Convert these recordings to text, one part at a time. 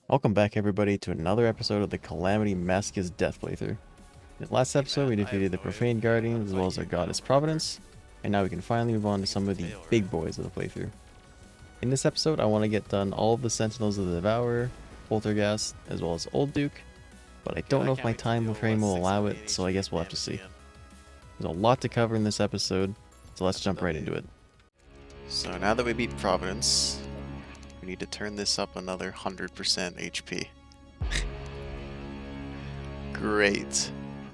Welcome back everybody to another episode of the Calamity Masochist Death playthrough. In the last episode we defeated the Profane Guardians as well as our goddess Providence, and now we can finally move on to some of the big boys of the playthrough. In this episode I want to get done all of the Sentinels of the Devourer, Poltergeist, as well as Old Duke, but I don't know if my time frame will allow it, so I guess we'll have to see. There's a lot to cover in this episode, so let's jump right into it. So now that we beat Providence, we need to turn this up another 100% HP. Great.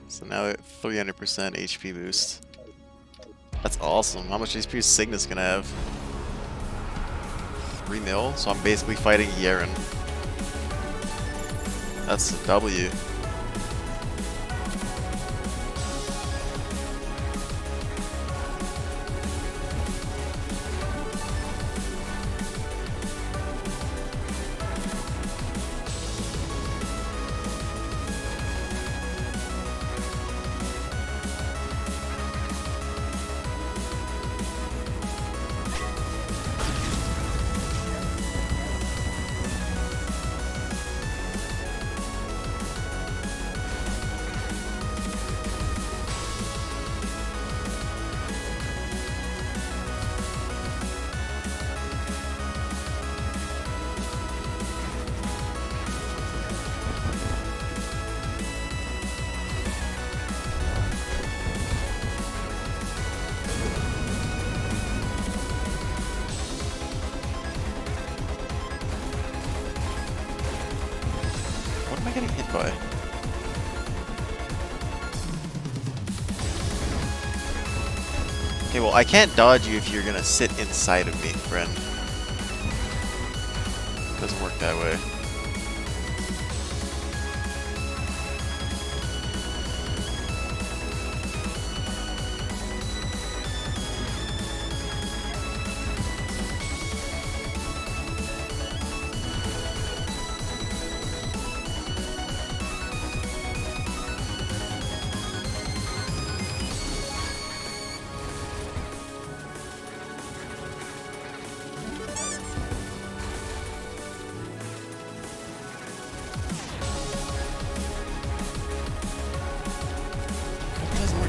So now at 300% HP boost. That's awesome. How much HP is Cygnus gonna have? 3 mil? So I'm basically fighting Yeren. That's a W. What am I getting hit by? Okay, well I can't dodge you if you're gonna sit inside of me, friend. Doesn't work that way.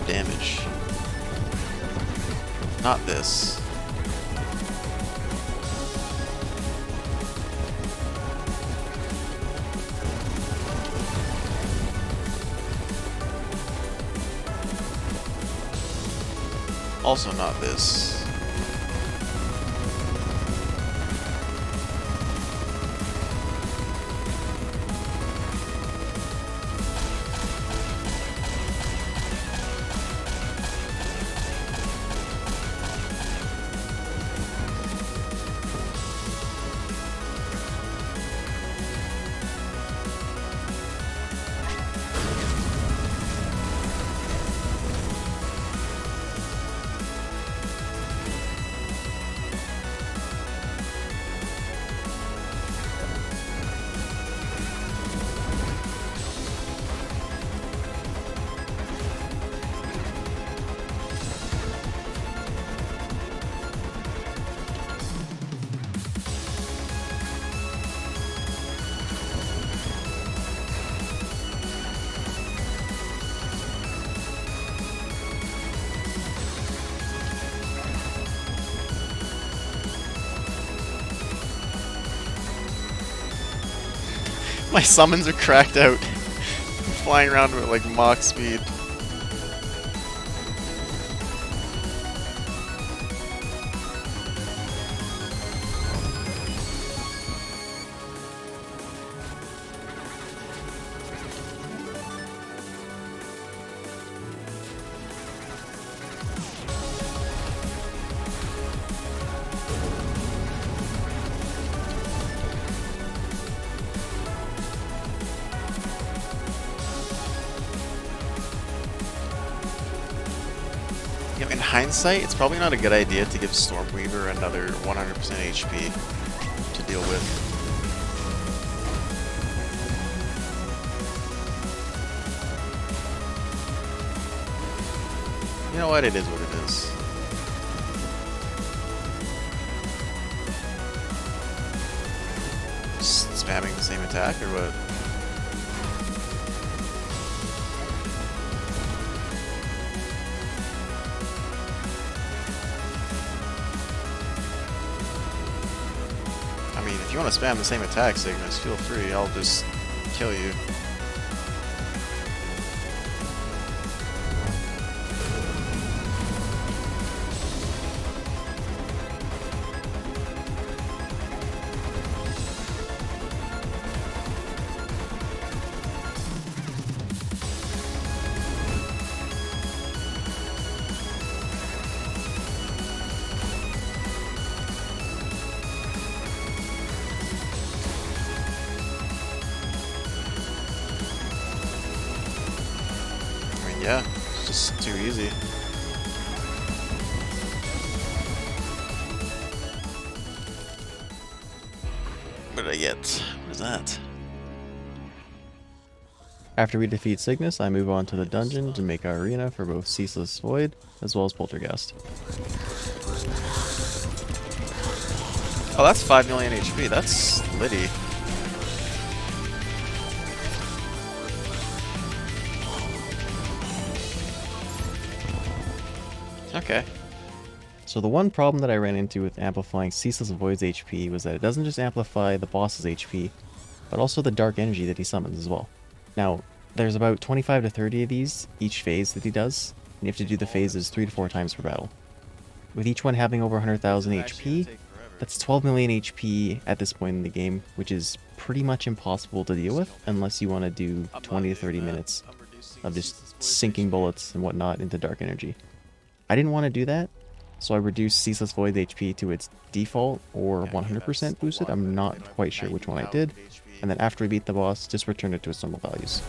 Damage. Not this. Also not this. My summons are cracked out. I'm flying around with like Mach speed. In hindsight, it's probably not a good idea to give Stormweaver another 100% HP to deal with. You know what? It is what it is. Just spamming the same attack or what? I mean, if you want to spam the same attack, Cygnus, feel free. I'll just kill you. Yeah, it's just too easy. What did I get? What is that? After we defeat Cygnus, I move on to the dungeon to make our arena for both Ceaseless Void as well as Poltergeist. Oh, that's 5 million HP. That's litty. Okay. So the one problem that I ran into with amplifying Ceaseless Void's HP was that it doesn't just amplify the boss's HP, but also the dark energy that he summons as well. Now, there's about 25 to 30 of these each phase that he does, and you have to do the phases 3 to 4 times per battle. With each one having over 100,000 HP, that's 12 million HP at this point in the game, which is pretty much impossible to deal with unless you want to do 20 to 30 minutes of just sinking bullets and whatnot into dark energy. I didn't want to do that, so I reduced Ceaseless Void's HP to its default or 100% boosted. I'm not quite sure which one I did. And then after we beat the boss, just returned it to its normal values.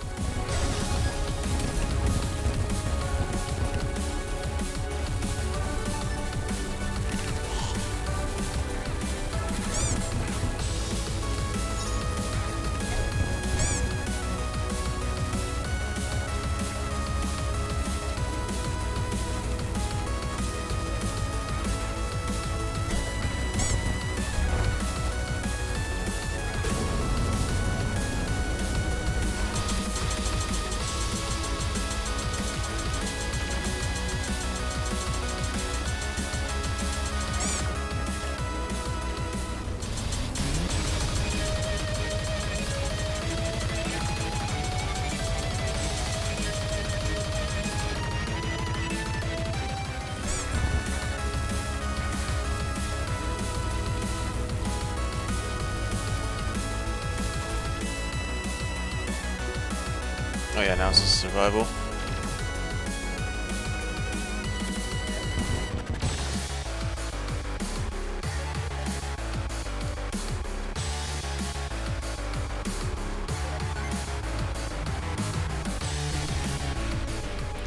Oh yeah, now it's just survival.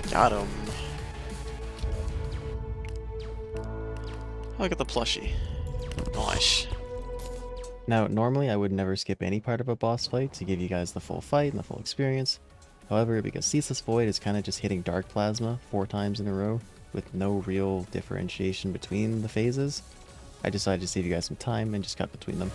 Got him. Look at the plushie. Nice. Now, normally I would never skip any part of a boss fight to give you guys the full fight and the full experience. However, because Ceaseless Void is kind of just hitting Dark Plasma 4 times in a row with no real differentiation between the phases, I decided to save you guys some time and just cut between them.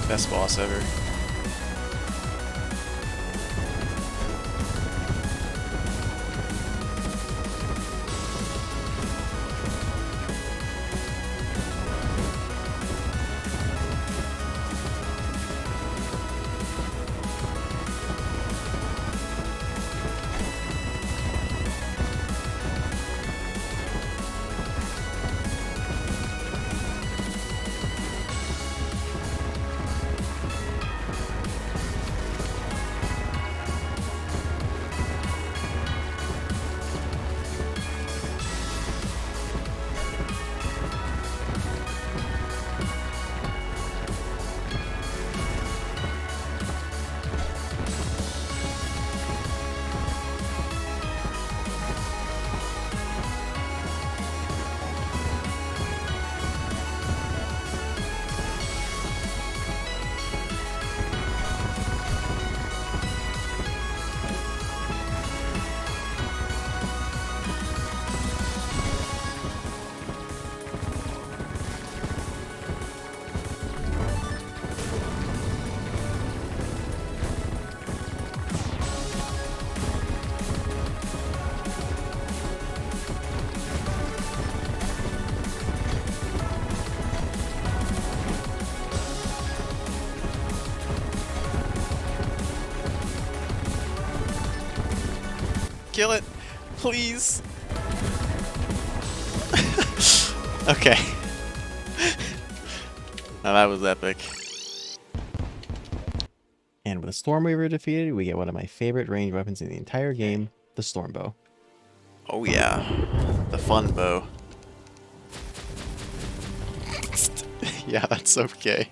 Best boss ever. Kill it. Please. Okay. Now that was epic. And with the Stormweaver defeated, we get one of my favorite ranged weapons in the entire game, the Stormbow. Oh yeah. The fun bow. Yeah, that's okay.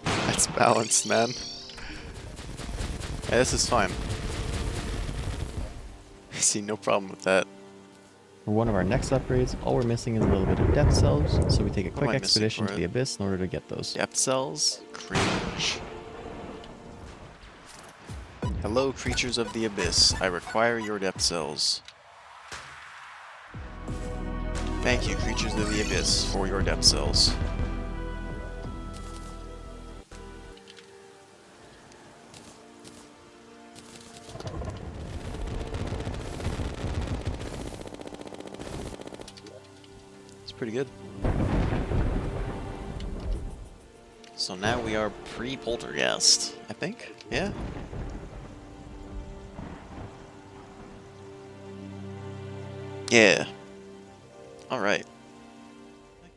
That's balanced, man. Yeah, this is fine. I see no problem with that. For one of our next upgrades, all we're missing is a little bit of depth cells, so we take a What am quick I missing expedition for to the it? Abyss in order to get those. Depth cells? Cringe. Hello, creatures of the Abyss. I require your depth cells. Thank you, creatures of the Abyss, for your depth cells. It's pretty good. So now we are pre-Polterghast, I think? Yeah? Yeah. Alright.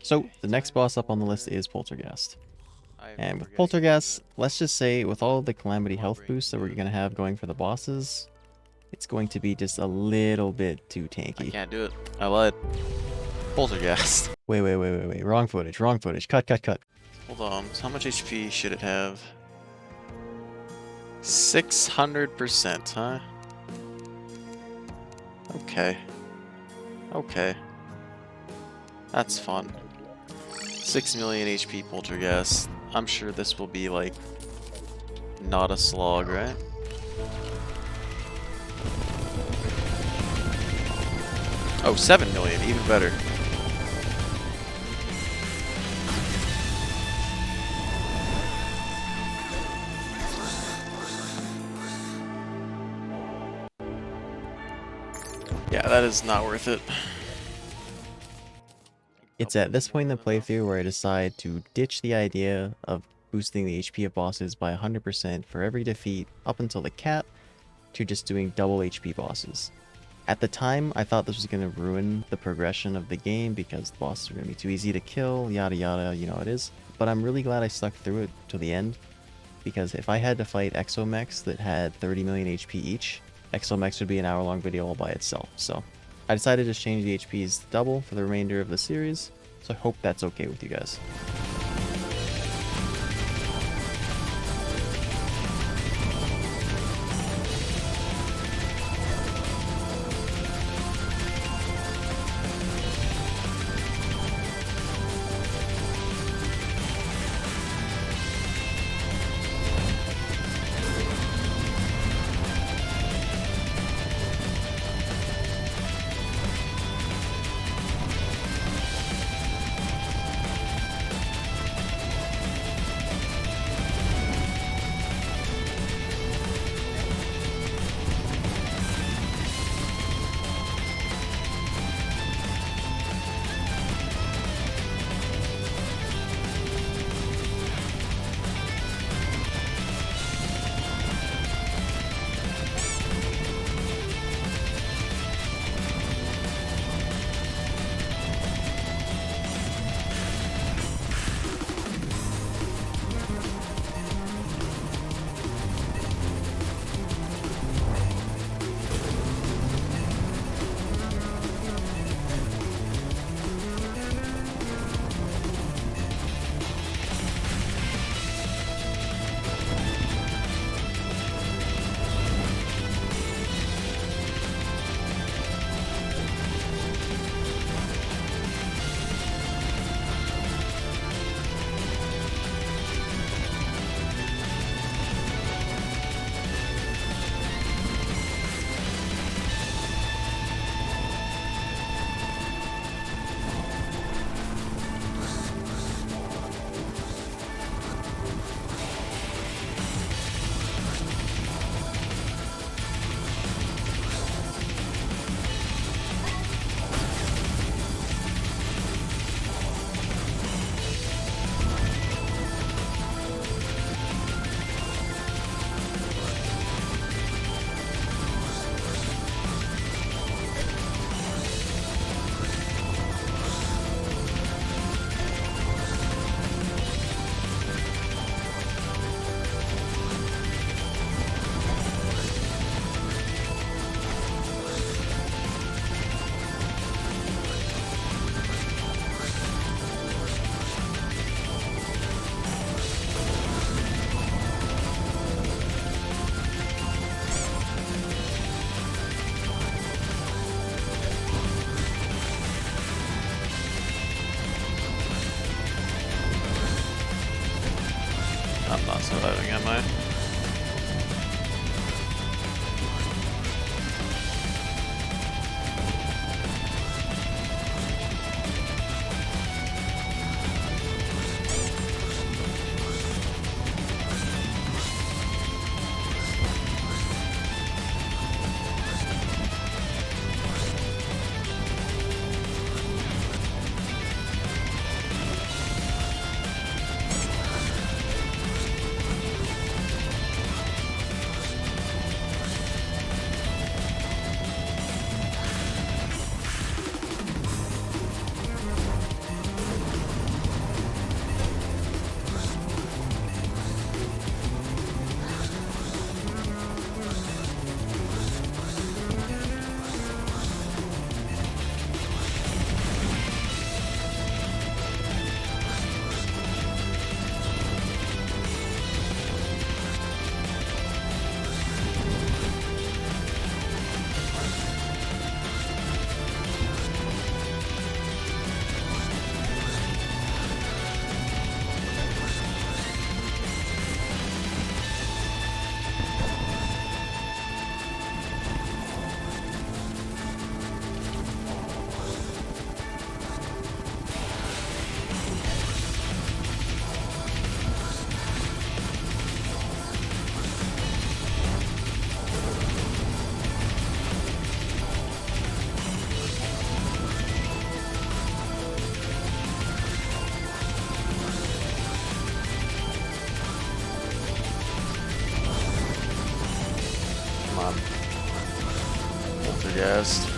So, the next boss up on the list is Poltergeist. And with Poltergeist, let's just say with all the Calamity health boosts that we're going to have going for the bosses, it's going to be just a little bit too I tanky. can't do it. I lied. Polterghast. Wait. Wrong footage. Cut. Hold on. How much HP should it have? 600%, huh? Okay. Okay. That's fun. 6 million HP Poltergeist. I'm sure this will be like not a slog, right? Oh, 7 million, even better. Yeah, that is not worth it. It's at this point in the playthrough where I decide to ditch the idea of boosting the HP of bosses by 100% for every defeat up until the cap, to just doing double HP bosses. At the time, I thought this was going to ruin the progression of the game because the bosses are going to be too easy to kill, yada yada, you know how it is. But I'm really glad I stuck through it to the end, because if I had to fight exomechs that had 30 million HP each, exomechs would be an hour-long video all by itself. So I decided to change the HPs to double for the remainder of the series, so I hope that's okay with you guys. I'm not surviving, am I? Poltergeist.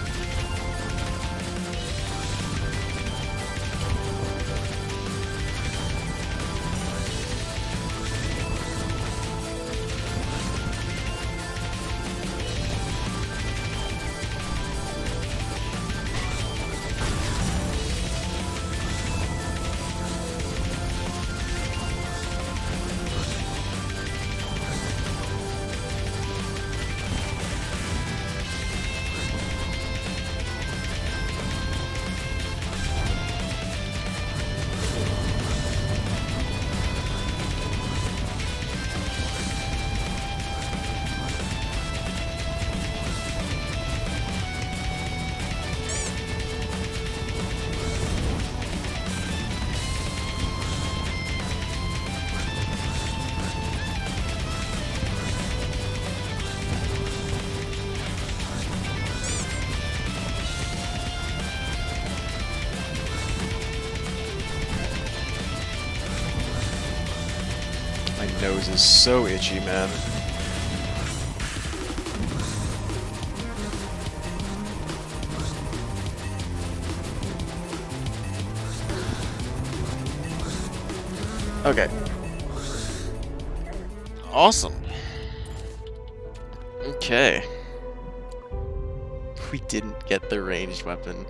My nose is so itchy, man. Okay. Awesome. Okay. We didn't get the ranged weapon.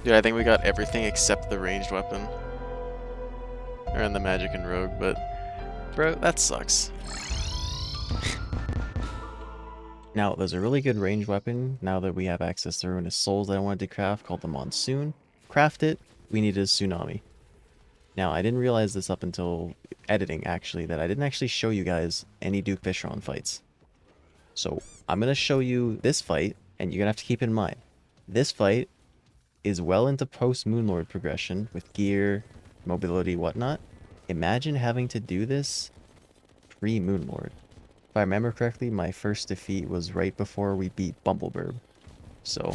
Dude, I think we got everything except the ranged weapon. And the magic and rogue, but bro, that sucks. Now, there's a really good ranged weapon now that we have access to Ruinous Souls that I wanted to craft called the Monsoon. Craft it, we needed a Tsunami. Now, I didn't realize this up until editing, actually, that I didn't actually show you guys any Duke Fishron fights. So, I'm going to show you this fight, and you're going to have to keep in mind, this fight is well into post-Moonlord progression with gear, mobility, whatnot. Imagine having to do this pre-Moonlord. If I remember correctly, my first defeat was right before we beat Bumbleburb. So...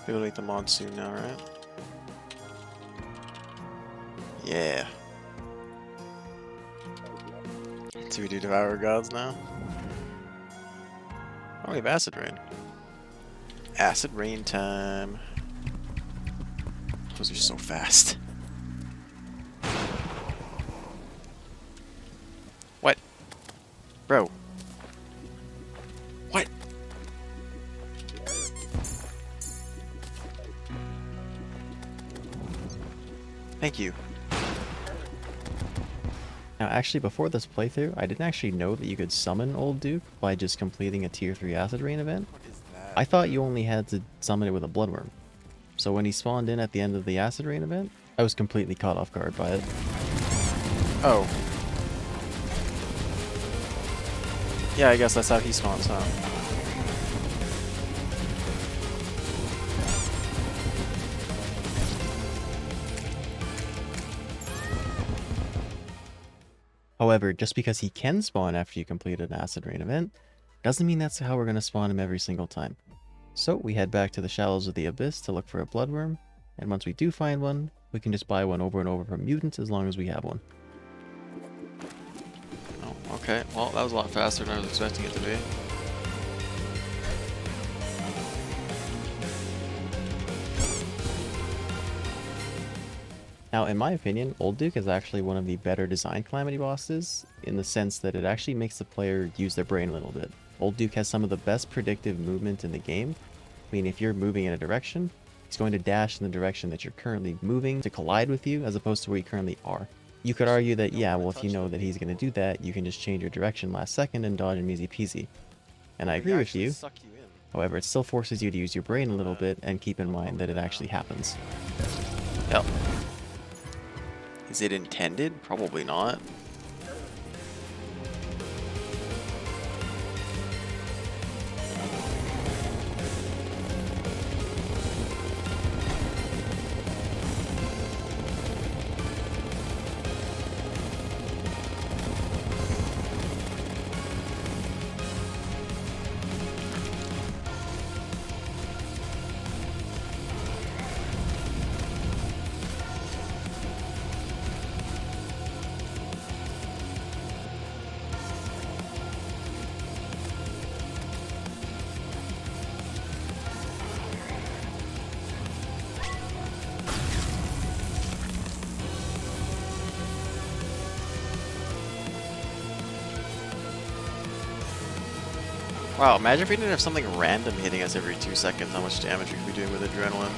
We're gonna make the monsoon now, right? Yeah. So we do Devourer Gods now? Oh, we have Acid Rain. Acid Rain time. Those are so fast. What? Bro. What? Thank you. Now actually before this playthrough, I didn't actually know that you could summon Old Duke by just completing a tier 3 Acid Rain event. What is that? I thought you only had to summon it with a Bloodworm. So when he spawned in at the end of the Acid Rain event, I was completely caught off guard by it. Oh. Yeah, I guess that's how he spawns, huh? However, just because he can spawn after you complete an Acid Rain event, doesn't mean that's how we're going to spawn him every single time. So we head back to the Shallows of the Abyss to look for a Bloodworm, and once we do find one, we can just buy one over and over from mutants as long as we have one. Oh, okay. Well, that was a lot faster than I was expecting it to be. Now, in my opinion, Old Duke is actually one of the better designed Calamity bosses, in the sense that it actually makes the player use their brain a little bit. Old Duke has some of the best predictive movement in the game. I mean, if you're moving in a direction, he's going to dash in the direction that you're currently moving to collide with you, as opposed to where you currently are. You could argue that, yeah, well, if you know that he's going to do that, you can just change your direction last second and dodge him easy peasy. And I agree with you. However, it still forces you to use your brain a little bit and keep in mind that it actually happens. Yep. Is it intended? Probably not. Wow, imagine if we didn't have something random hitting us every 2 seconds, how much damage we could be doing with Adrenaline.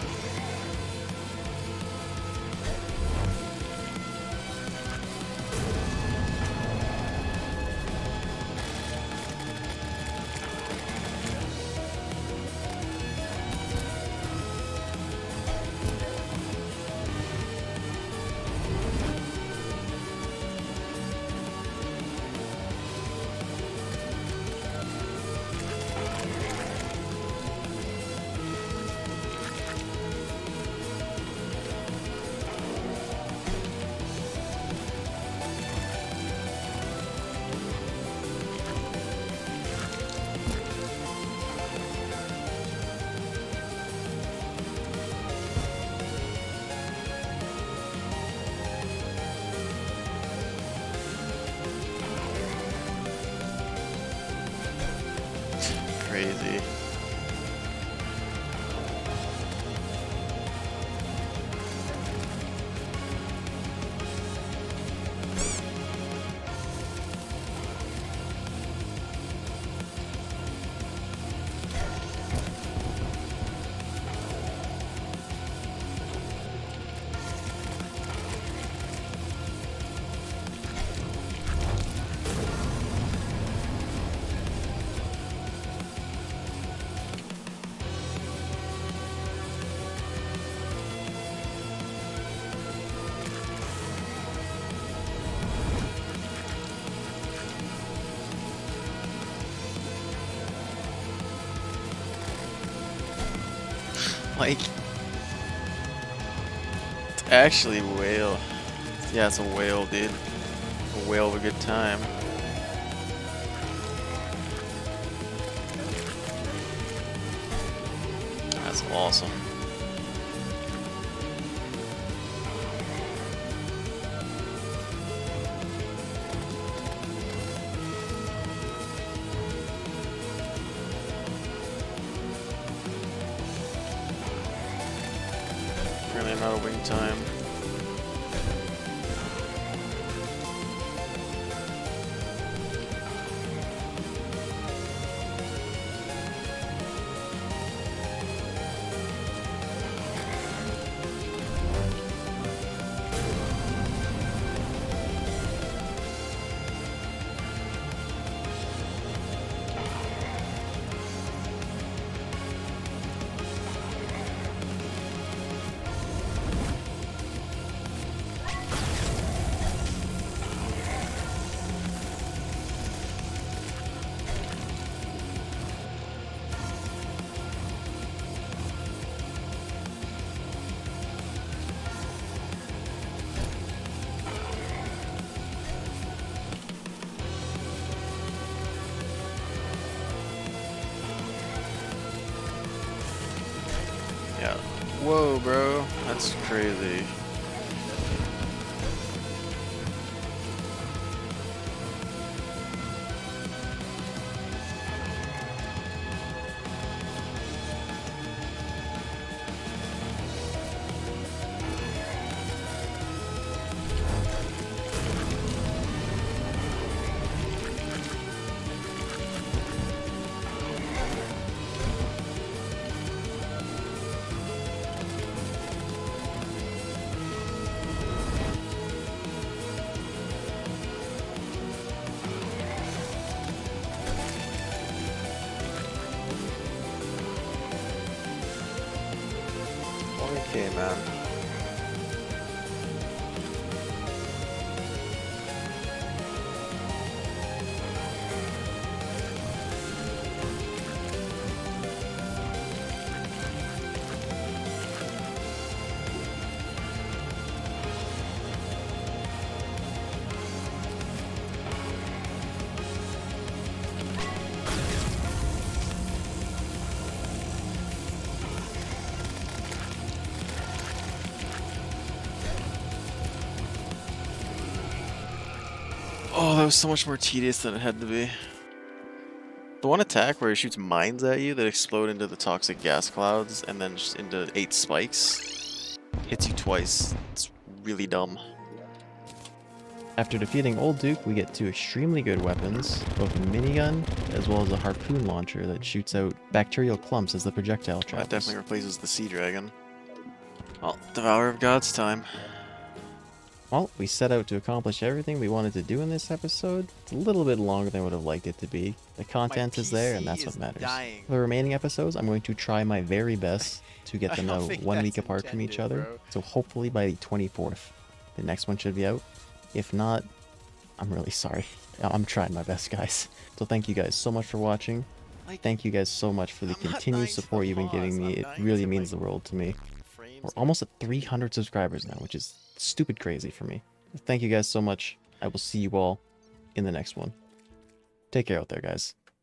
Crazy. Like, it's actually whale. Yeah, it's a whale, dude. A whale of a good time. That's awesome. running out of wing time. Yeah. Whoa, bro. That's crazy. Okay, man. Oh, that was so much more tedious than it had to be. The one attack where he shoots mines at you that explode into the toxic gas clouds and then just into 8 spikes hits you twice. It's really dumb. After defeating Old Duke, we get 2 extremely good weapons, both a minigun as well as a harpoon launcher that shoots out bacterial clumps as the projectile travels. That definitely replaces the Sea Dragon. Well, Devourer of God's time. Well, we set out to accomplish everything we wanted to do in this episode. It's a little bit longer than I would have liked it to be. The content is there, and that's what matters. Dying. For the remaining episodes, I'm going to try my very best to get them out 1 week apart from each other. Bro. So hopefully by the 24th, the next one should be out. If not, I'm really sorry. I'm trying my best, guys. So thank you guys so much for watching. Thank you guys so much for the continued support you've been giving me. It really means the world to me. We're almost at 300 subscribers now, which is stupid crazy for me. Thank you guys so much. I will see you all in the next one. Take care out there, guys.